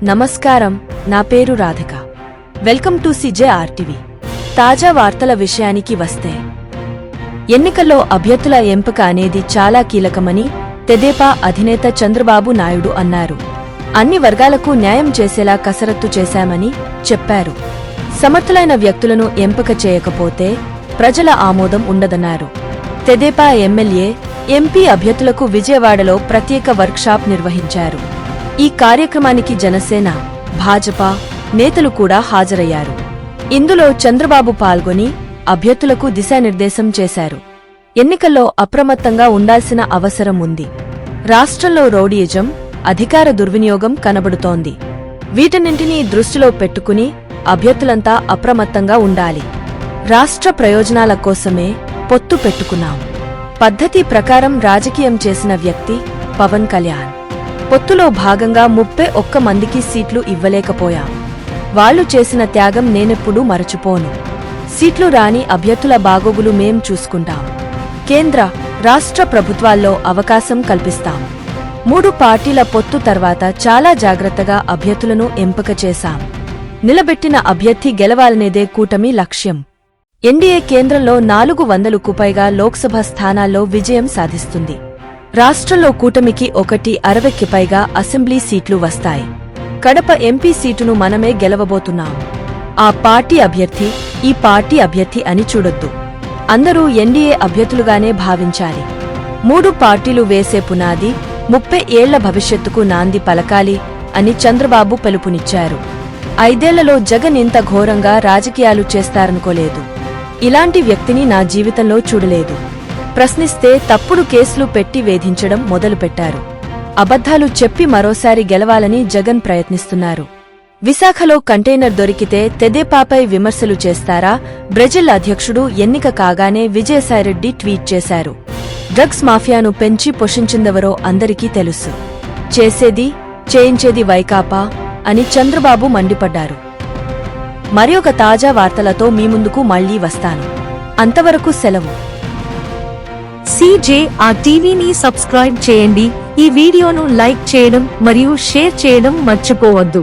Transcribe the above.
నమస్కారం, నా పేరు రాధిక. Welcome to CJRTV. తాజా వార్తల విషయానికి వస్తే, ఎన్నికల్లో అభ్యర్థుల ఎంపిక అనేది చాలా కీలకమని తెదేపా అధినేత చంద్రబాబు నాయుడు అన్నారు. అన్ని వర్గాలకు న్యాయం చేసేలా కసరత్తు చేశామని చెప్పారు. సమర్థులైన వ్యక్తులను ఎంపిక చేయకపోతే ప్రజల ఆమోదం ఉండదన్నారు. తెదేపా ఎమ్మెల్యే, ఎంపీ అభ్యర్థులకు విజయవాడలో ప్రత్యేక వర్క్షాప్ నిర్వహించారు. ఈ కార్యక్రమానికి జనసేన, భాజపా నేతలు కూడా హాజరయ్యారు. ఇందులో చంద్రబాబు పాల్గొని అభ్యర్థులకు దిశానిర్దేశం చేశారు. ఎన్నికల్లో అప్రమత్తంగా ఉండాల్సిన అవసరం ఉంది. రాష్ట్రంలో రౌడీయిజం, అధికార దుర్వినియోగం కనబడుతోంది. వీటన్నింటినీ దృష్టిలో పెట్టుకుని అభ్యర్థులంతా అప్రమత్తంగా ఉండాలి. రాష్ట్ర ప్రయోజనాల కోసమే పొత్తు పెట్టుకున్నాం. పద్ధతి ప్రకారం రాజకీయం చేసిన వ్యక్తి పవన్ కళ్యాణ్. పొత్తులో భాగంగా 31 మందికి సీట్లు ఇవ్వలేకపోయాం. వాళ్లు చేసిన త్యాగం నేనెప్పుడూ మరచిపోను. సీట్లు రాని అభ్యర్థుల బాగోగులు మేం చూసుకుంటాం. కేంద్ర, రాష్ట్ర ప్రభుత్వాల్లో అవకాశం కల్పిస్తాం. 3 పార్టీల పొత్తు తర్వాత చాలా జాగ్రత్తగా అభ్యర్థులను ఎంపిక చేశాం. నిలబెట్టిన అభ్యర్థి గెలవాలనేదే కూటమి లక్ష్యం. ఎన్డీఏ కేంద్రంలో 400కు పైగా లోక్సభ స్థానాల్లో విజయం సాధిస్తుంది. రాష్ట్రంలో కూటమికి 160కి పైగా అసెంబ్లీ సీట్లు వస్తాయి. కడప ఎంపీ సీటును మనమే గెలవబోతున్నాం. ఆ పార్టీ అభ్యర్థి, ఈ పార్టీ అభ్యర్థి అని చూడొద్దు. అందరూ ఎన్డీఏ అభ్యర్థులుగానే భావించాలి. 3 పార్టీలు వేసే పునాది 30 ఏళ్ల భవిష్యత్తుకు నాంది పలకాలి అని చంద్రబాబు పిలుపునిచ్చారు. 5 ఏళ్లలో జగన్ ఇంత ఘోరంగా రాజకీయాలు చేస్తారనుకోలేదు. ఇలాంటి వ్యక్తిని నా జీవితంలో చూడలేదు. ప్రశ్నిస్తే తప్పుడు కేసులు పెట్టి వేధించడం మొదలుపెట్టారు. అబద్ధాలు చెప్పి మరోసారి గెలవాలని జగన్ ప్రయత్నిస్తున్నారు. విశాఖలో కంటైనర్ దొరికితే తెదేపాపై విమర్శలు చేస్తారా? బ్రెజిల్ అధ్యక్షుడు ఎన్నిక కాగానే విజయసాయిరెడ్డి ట్వీట్ చేశారు. డ్రగ్స్ మాఫియాను పెంచి పోషించిందెవరో అందరికీ తెలుసు. చేయించేది వైకాపా అని చంద్రబాబు మండిపడ్డారు. మరొక తాజా వార్తలతో మీ ముందుకు మళ్లీ వస్తాను. అంతవరకు సెలవు. CJRTVని సబ్స్క్రైబ్ చేయండి. ఈ వీడియోను లైక్ చేయడం మరియు షేర్ చేయడం మర్చిపోవద్దు.